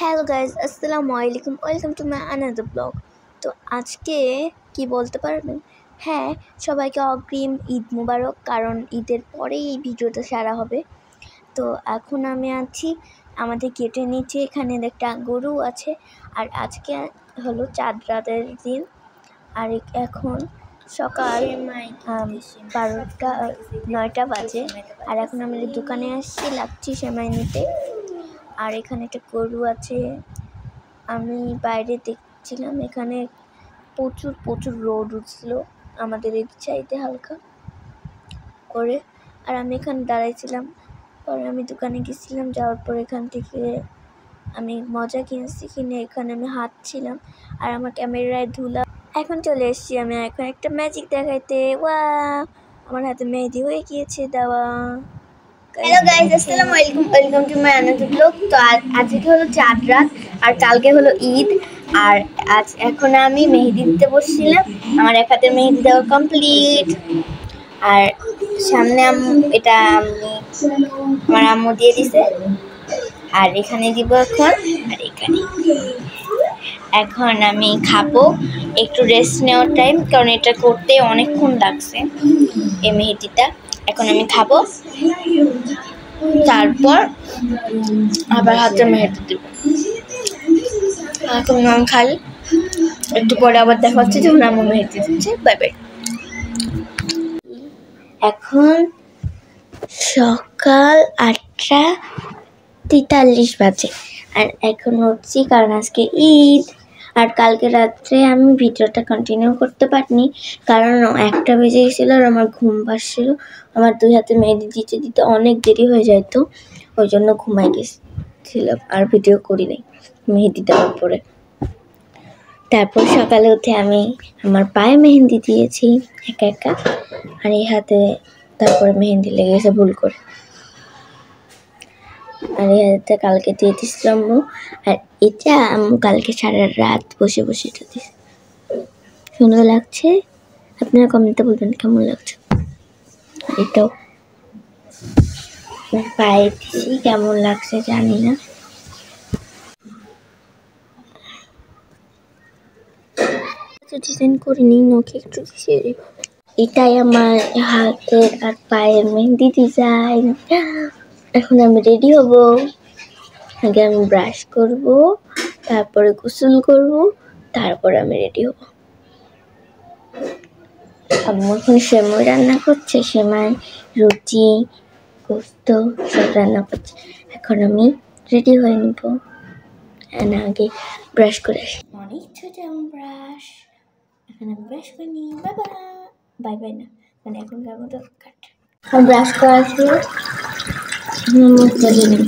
Hello guys, আসসালামু আলাইকুম। Welcome to my another blog. তো আজকে কি বলতে পারবেন? হ্যাঁ, সবাইকে অগ্রিম ঈদ মুবারক, কারণ ঈদের পরেই এই ভিডিওটা সারা হবে। তো এখন আমি আছি আমাদের গেটের নিচে, এখানে একটা গরু আছে। আর আজকে হলো চাঁদ রাতের দিন। আর এখন সকাল 9টা বাজে। আর এখন আমি দোকানে আসছি লাচ্ছি সেমাই নিতে। আর এখানে একটা গরু আছে। আমি বাইরে দেখছিলাম, এখানে প্রচুর প্রচুর রোদ উঠছিল আমাদের এই সাইডে হালকা করে। আর আমি এখানে দাঁড়াইছিলাম। পরে আমি দোকানে গেছিলাম, যাওয়ার পর এখান থেকে আমি মজা কিনে এখানে আমি হাঁটছিলাম। আর আমার ক্যামেরায় ধুলা। এখন চলে এসেছি আমি এখন একটা ম্যাজিক দেখাইতে। আমার হাতে মেহেদি হয়ে গিয়েছে দেওয়া। হ্যালো গাইস, আসসালামু আলাইকুম। Welcome to my another blog. তো আজকে হলো চাঁদ রাত আর কালকে হলো ঈদ। আর এখন আমি মেহেদি দিতে বসছিলাম। আমার এক হাতে মেহেদি দেওয়া কমপ্লিট। আর সামনে এটা আমার আম্মু দিয়ে দিছে। আর এখানে দিব এখন। আর এখন আমি খাবো, একটু রেস্ট নেওয়ার টাইম, কারণ এটা করতে অনেকক্ষণ লাগছে এই মেহেদিটা। এখন আমি খাবো, তারপর আবার হাতে মেহেদি দেবো। এখন আমি খাই, একটু পরে আবার দেখা হচ্ছে যখন আমার মেহেদি দিচ্ছে। Bye bye. এখন সকাল 8:43 বাজে। আর এখন হচ্ছি, কারণ আজকে ঈদ। আর কালকে রাত্রে আমি ভিডিওটা কন্টিনিউ করতে পারিনি, কারণ 1টা বেজে গেছিলো আর আমার ঘুম পাচ্ছিল। আমার 2 হাতে মেহেদি দিতে দিতে অনেক দেরি হয়ে যায়, তো ওই জন্য ঘুমাই গেছিলাম আর ভিডিও করি নাই মেহেদি দেওয়ার পরে। তারপর সকালে উঠে আমি আমার পায়ে মেহেদি দিয়েছি একা একা। আর এই হাতে তারপরে মেহেদি লেগে গেছে ভুল করে। আর এই হাতে কালকে দিয়ে দিচ্ছিল আম্মু। আর এটা আম্মু কালকে সারা রাত বসে বসে এটা দিয়েছে। সুন্দর লাগছে? আপনারা কমেন্টে বলবেন কেমন লাগছে। এটাও পায়ে দিছি, কেমন লাগছে জানি না। ডিজাইন করিনি, নখে একটু দিছি। এটাই আমার হাতের আর পায়ের মেহেদি ডিজাইন। এখন আমি রেডি হব। আগে আমি ব্রাশ করব, তারপরে গোসল করব, তারপরে আমি রেডি হব। আম্মু এখন সেমাই রান্না করছে, সেমাই, রুটি, গোস্ত সব রান্না করছে। এখন আমি রেডি হয়ে নিব। আগে ব্রাশ করে আসি। অনেক ছোট ব্রাশ। এখন আমি ব্রাশ করে নিই। Bye bye. বাই বাই না, মানে এখনকার মতো কাট। আমি ব্রাশ করে আসি, মুখ ধুয়ে নিই।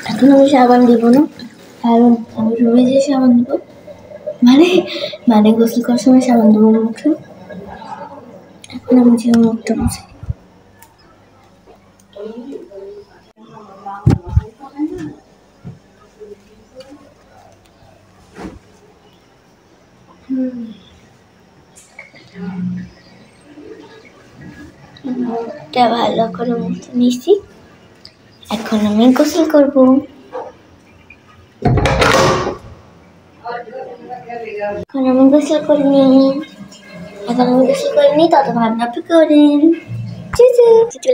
এখন আমি সাবান দিব না, কারণ আমি রুমে যে সাবান দিব, মানে গোসল করার সময় সাবান দেবো মুখে। এখন আমি যে মুখটা মুছে মুখটা ভালো করে মুছে নিয়েছি। এখন আমি গোসল করব। এখন আমি গোসল করে নিই। ততক্ষণ আপনি অপেক্ষা করেন।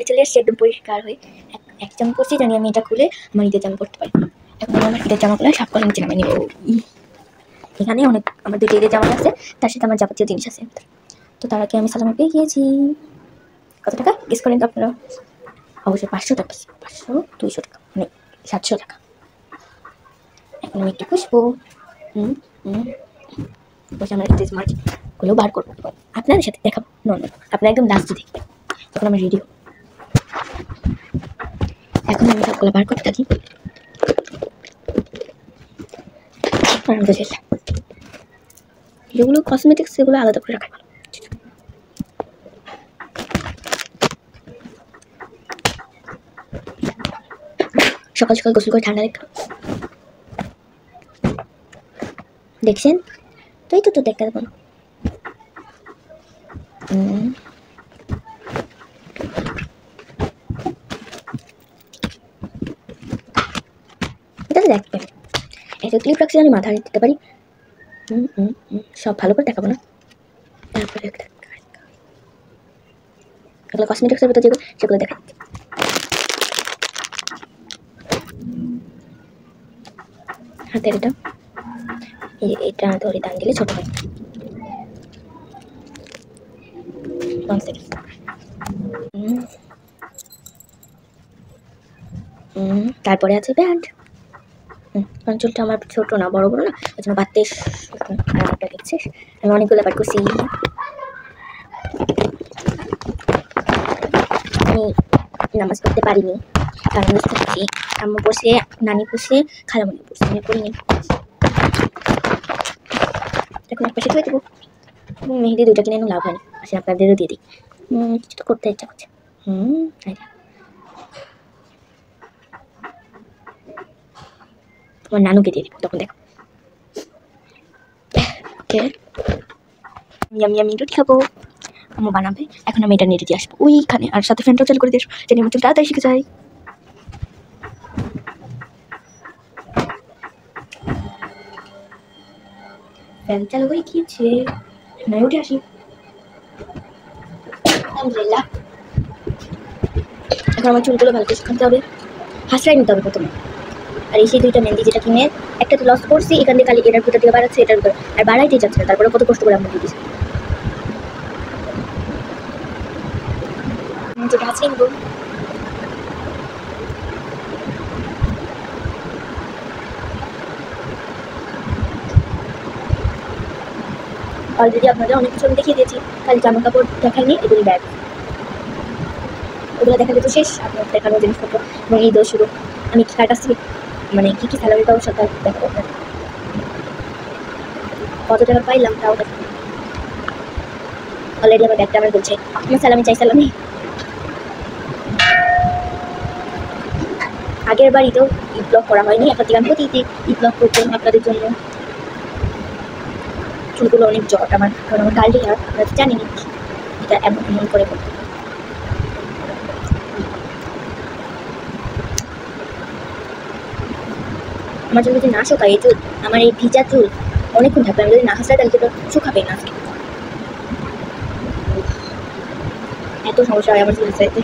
চলে এসছি একদম পরিষ্কার হয়ে। এক জামা পরছি, জানি আমি এটা খুলে আমার ঈদের জামা পরতে পারি। এখন আমার ঈদের জামাগুলো সাফ করে নিচে নামিয়ে নিব। এখানে অনেক আমার 2টা ঈদের জামা আছে, তার সাথে আমার যাবতীয় জিনিস আছে। তো তার আগে আমি সালামা পেয়ে গিয়েছি। কত টাকা গেস করেন তো আপনারা? অবশ্যই 500 টাকা। 500, 200 টাকা, মানে 700 টাকা। এখন আমি একটু খুশবো। বসে আমরা একটু মার্কেটগুলো বার করবো, আপনাদের সাথে দেখাবো। আপনারা একদম লাস্টে দেখবেন, তখন আমি রেডি হব। এখন আমি সবগুলো বার করতে থাকি। যেগুলো কসমেটিক্স সেগুলো আলাদা করে রাখা ভালো। সকাল সকাল গোসল করে ঠান্ডা রেখা দেখছেন তো? এই তো দেখতে দেবো। দেখবেন এটা ক্লিপ রাখছি আমি মাথা দিতে পারি। সব ভালো করে দেখাবো না। তারপরে এগুলো কসমেটিক্সের ভিতরে যেগুলো সেগুলো দেখা হাতের এটা ধরে টান দিলে ছোট হয়। তারপরে আছে ব্যান্ড। চুলটা আমার ছোট না বড় বড় না, ওই জন্য বাড়তে একটা দেখছিস আমি অনেকগুলো বার করছি। আমি নামাজ পড়তে পারিনি কারণ বুঝতে আম্মু বসে, নানি বসে, খালামণি বসে, আমি করিনি। এখন এক পাশে ধুয়ে দেবো। মেহেদি দুইটা কিনে লাভ হয়নি, আসলে আপনাদেরও দিয়ে দিই। কিছু তো করতে ইচ্ছা করছে। তোমার নানুকে দিয়ে দিব তখন দেখো। আমি রুটি খাবো, আম্মু বানাবে। এখন আমি এটা নিয়ে দিয়ে আসবো ওইখানে, আর সাথে ফ্যানটাও চালু করে দিয়ে আসবো যেন আমার চুল তাড়াতাড়ি শিখে যায়। ফ্যান চালু করে গিয়েছে, নয় উঠে আসি। আলহামদুলিল্লাহ। এখন আমার চুলগুলো ভালো করে শুকাতে হবে, হাসড়াই নিতে হবে প্রথমে। আর এই সেই দুইটা মেহেন্দি যেটা কিনে একটা তো লস করছি, এখান থেকে খালি এটার ভিতর দিয়ে বাড়াচ্ছে, এটার ভিতর আর বাড়াইতেই যাচ্ছে না। তারপরে কত কষ্ট করে আমি দিয়ে দিচ্ছি যেটা হাসড়াই নিব। অলরেডি আপনাদের অনেক কিছু আমি দেখিয়ে দিয়েছি, খালি জামা কাপড় দেখাইনি, এগুলি ব্যাগ ওগুলো দেখালে তো শেষ আপনার দেখানো জিনিসপত্র। এবং এই দোষ শুরু আমি কার কাছ থেকে মানে কী কী স্যালারি পাবো সেটা দেখাবো আপনার, কত টাকা পাইলাম তাও দেখাবো। অলরেডি আমার ব্যাগটা আমার বলছে আমার স্যালামি চাই স্যালামি। আগের বাড়িতেও ঈদ ব্লগ করা হয়নি, আপনার দিকে আমি প্রতি ঈদ ব্লগ করতাম আপনাদের জন্য। চুলগুলো অনেক জট আমার, কারণ আমার কালটি আর আপনারা জানি না এটা এমন এমন করে করতে। আমার জন্য যদি না শুকায় এই চুল, আমার এই ভিজা চুল অনেকক্ষণ থাকবে, আমি যদি না হাসলে তাহলে তো শুকাবে না। এত সমস্যা হয় আমার চুল চাইতে।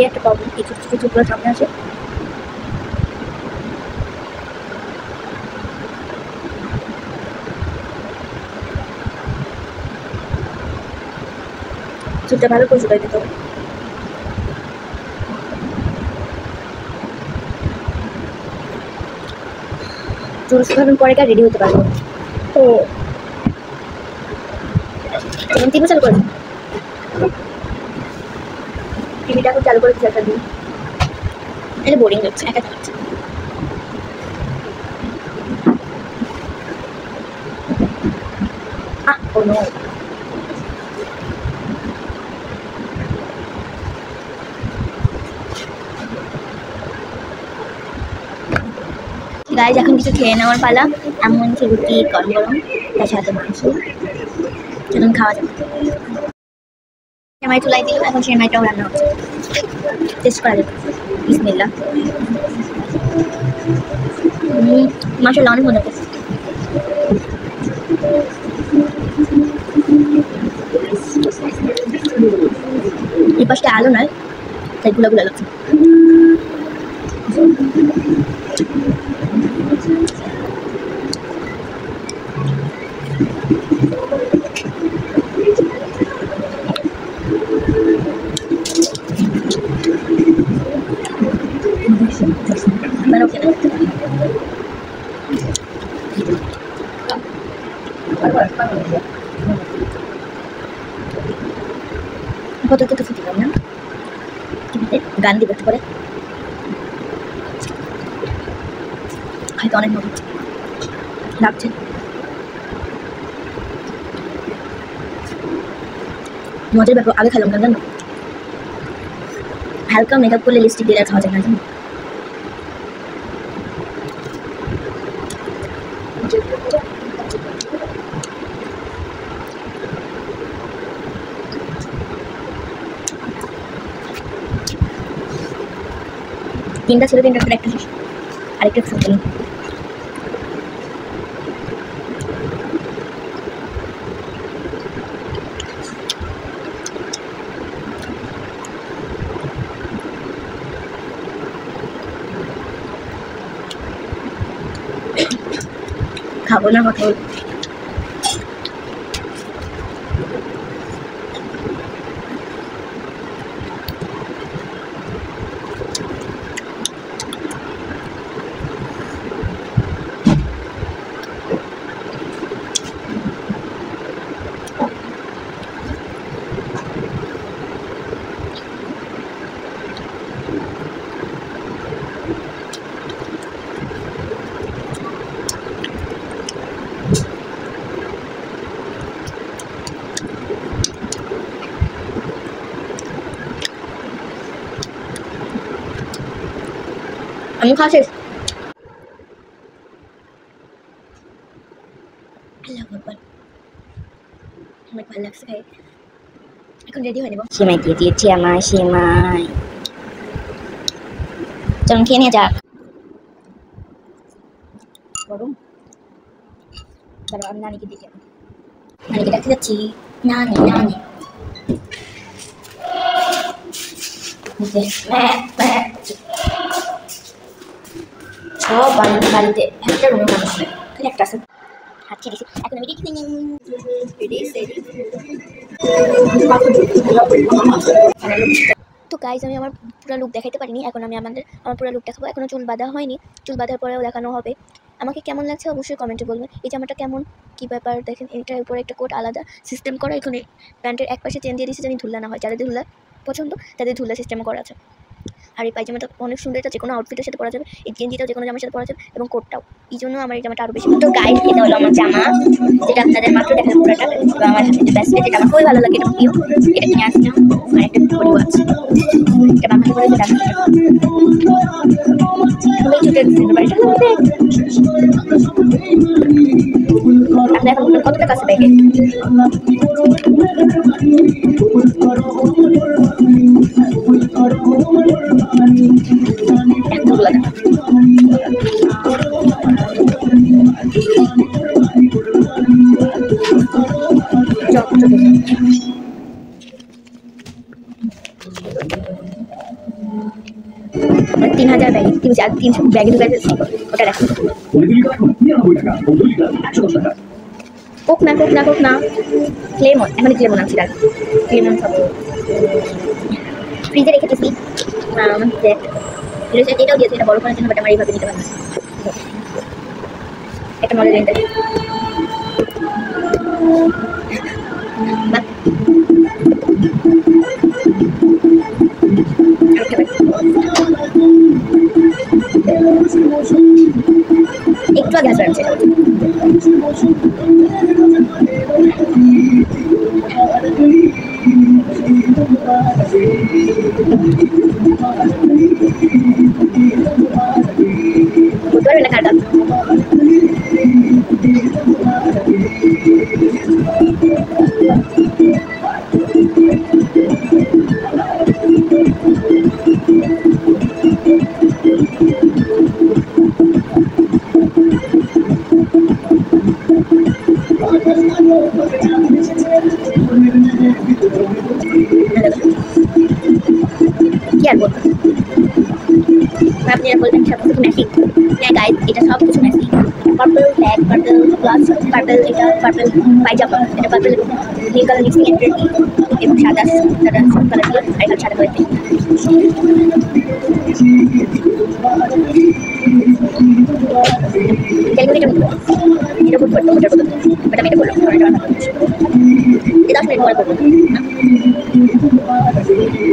একটা প্রবলেম, এই ছোটো ছোটো চুলগুলো সামনে আসে। চুলটা ভালো করে শুকাই দিতে হবে। চুল শুকানোর পরে আর রেডি হতে পারবো তো টিভি চালু করে টিভিটা এখন চালু করে দিচ্ছে একটা দিন, এটা বোরিং লাগছে একা থাকছে। Oh no. গাইজ এখন কিছু খেয়ে নেওয়ার পালা। এমন হচ্ছে রুটি গরম গরম, তার সাথে মাংস, এখন খাওয়া যাবে। সেমাই চুলাই দিল, এখন সেমাইটাও রান্না হচ্ছে, টেস্ট করা যাবে। বিসমিল্লাহ। মাশাআল্লাহ অনেক মজা করছে। এই পাশটা আলো নয় তাই গুলা গুলা লাগছে। মানে ওকে কত কত ফুটি না গান দিবে পরে হয়তো অনেক মজা লাগছে। মজার ব্যাপার আগে খেলাম কেন জানো, হালকা মেকআপ করলে লিপস্টিক দিয়ে খাওয়া যায় না জানো। তিনটা ছিল, তিনটার ভিতরে একটা শেষ, আরেকটা ছিল। খাবো না কথা বলবো। আমি খাওয়া শেষ। অনেক ভালো লাগছে খাই। এখন রেডি হয়ে নেব। সেমাই দিয়ে দিয়েছি আমার সেমাই, চলুন খেয়ে নিয়ে যাক। গরম। তারপর আমি নানিকে দেখে নানিকে ডাকতে যাচ্ছি। নানি নানি সব বাড়িতে একটা রুমে মানুষ নেই, খালি একটা আছে। হাঁটছি দিছি। এখন আমি দেখি তো গাইজ আমি আমার পুরো লুক দেখাইতে পারিনি। এখন আমি আমার পুরো লুক দেখাবো। এখনও চুল বাঁধা হয়নি, চুল বাঁধার পরেও দেখানো হবে। আমাকে কেমন লাগছে অবশ্যই কমেন্টে বলবেন। এই জামাটা কেমন কী ব্যাপার দেখেন, এটার উপরে একটা কোট আলাদা সিস্টেম করা। এখানে প্যান্টের এক পাশে চেন দিয়ে দিয়েছে যেন ধুলা না হয়, যাদের ধুলা পছন্দ তাদের ধুলা সিস্টেম করা আছে। আর এই পায়জামাটা অনেক সুন্দর, এটা যে কোনো আউটফিটের সাথে পরা যাবে। এই গেঞ্জিটাও যে কোনো জামার সাথে পরা যাবে এবং কোটটাও। এই জন্য আমার এই জামাটা আরও বেশি। তো গাইড এটা হলো আমার জামা, যেটা আপনাদের মাত্র দেখালাম পুরোটা। এবং আমার হাতে বেস্ট যেটা আমার খুবই ভালো লাগে, এটা প্রিয়, এটা কিনে আসলাম। আর একটা ঘড়িও আছে, এটা বাংলাতে করে যেটা খুবই ছুটে বাড়িটা। আপনি এখন কত টাকা আছে ব্যাগে? $3000 ব্যাগে, 300 ব্যাগে ঢুকে ফেলছি। ওটা রাখি। কোক না কোক না কোক না, ক্লেমন। এখন ক্লেমন আনছি, রাখ ক্লেমন খাবো। ফ্রিজে রেখে দিয়েছি। এটাও দিয়েছে, এটা বড় করার জন্য, বাট আমার এইভাবে নিতে পারবে। একটা মজা দিন একটু আগে আসা আছে। বুঝতে পারবে না কারটা। কি আর বলবো, আপনি বলবেন সব কিছু ম্যাচিং। হ্যাঁ গাইজ, এটা সব কিছু matching. Purple black, purple plus purple, এটা পার্পল পায়জামা, এটা পার্পল নীল কালার মিক্সিং এর এবং সাদা সাদা কালার দিয়ে, আর এটা সাদা কালার দিয়ে। এটা বুক করতো, ওটার বদল বাট আমি এটা বললাম এটা এটা 10 মিনিট পরে করবো।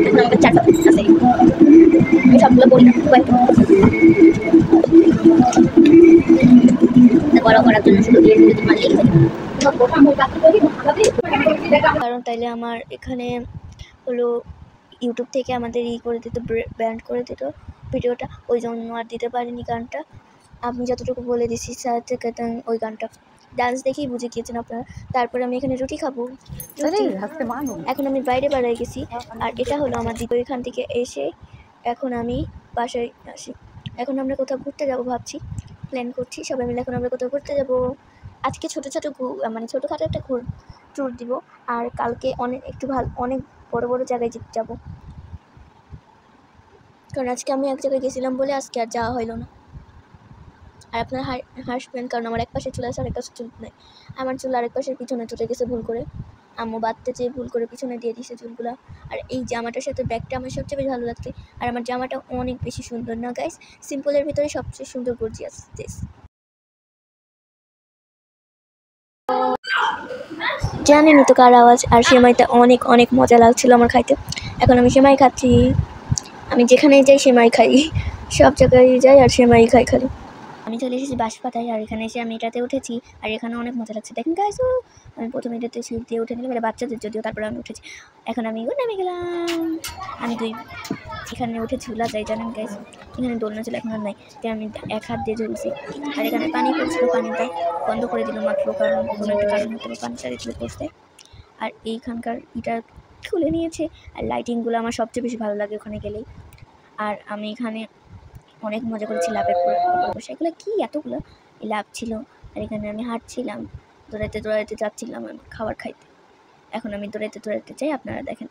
এখন আমাদের 4টা আছে, আমি সবগুলো বলি না, বড় করার জন্য শুধু দিয়ে দিতে পারলেই কারণ তাইলে আমার এখানে হলো ইউটিউব থেকে আমাদের করে দিত, ব্যান্ড করে দিত ভিডিওটা, ওই জন্য আর দিতে পারিনি গানটা। আমি যতটুকু বলে দিছি ওই গানটা ডান্স দেখেই বুঝে গিয়েছেন আপনারা। তারপরে আমি এখানে রুটি খাবো। এখন আমি বাইরে গেছি। আর এটা হলো আমার দ্বিতীয়, এখান থেকে এসে এখন আমি বাসায় আসি। এখন আমরা কোথাও ঘুরতে যাব ভাবছি, প্ল্যান করছি সবাই মিলে। এখন আমরা কোথাও ঘুরতে যাব। আজকে মানে ছোটোখাটো একটা ট্যুর দিব, আর কালকে অনেক বড় বড় জায়গায় যাব। কারণ আজকে আমি এক জায়গায় গেছিলাম বলে আজকে আর যাওয়া হইলো না। আর আপনার হাসবেন, কারণ আমার এক পাশে চুল আছে আর এক পাশে চুল নেই। আমার চুল আরেক পাশের পিছনে চলে গেছে ভুল করে, আম্মু বাঁধতে যেয়ে ভুল করে পিছনে দিয়ে দিয়েছে চুলগুলো। আর এই জামাটার সাথে ব্যাগটা আমার সবচেয়ে বেশি ভালো লাগছে। আর আমার জামাটা অনেক বেশি সুন্দর না গাইস? সিম্পলের ভিতরে সবচেয়ে সুন্দর গর্জিয়াস ড্রেস। জানেনই তো কার আওয়াজ। আর সেমাইটা অনেক অনেক মজা লাগছিল আমার খাইতে। এখন আমি সেমাই খাচ্ছি। আমি যেখানেই যাই সেমাই খাই, সব জায়গায় যাই আর সেমাই খাই খালি। আমি চলে এসেছি বাঁশপাতায়, আর এখানে এসে আমি এটাতে উঠেছি। আর এখানে অনেক মজা লাগছে, দেখেন গাইস। আমি প্রথমে এটাতে সিট দিয়ে উঠে নিলাম, এটা বাচ্চাদের যদিও, তারপরে আমি উঠেছি। এখন আমি নেমে গেলাম। আমি এখানে উঠে ঝুলা যাই, জানেন গাইস? এখানে দোলনা ছিল, এখন আর নাই, তাই আমি এক হাত দিয়ে ঝুলছি। আর এখানে পানি পড়ছিল, পানিটা বন্ধ করে দিল মাত্র, কারণ কোনো একটা কারণ হতে পারে পানি চারিদিকে পড়ছে। আর এইখানকার এটা খুলে নিয়েছে। আর লাইটিংগুলো আমার সবচেয়ে বেশি ভালো লাগে ওখানে গেলেই। আর আমি এখানে অনেক মজা করেছি লাভের উপরে বসে। এগুলো কি এতগুলো লাভ ছিল। আর এখানে আমি হাঁটছিলাম, দৌড়াইতে দৌড়াইতে যাচ্ছিলাম আমি খাবার খাইতে। এখন আমি দৌড়াইতে দৌড়াইতে চাই, আপনারা দেখেন।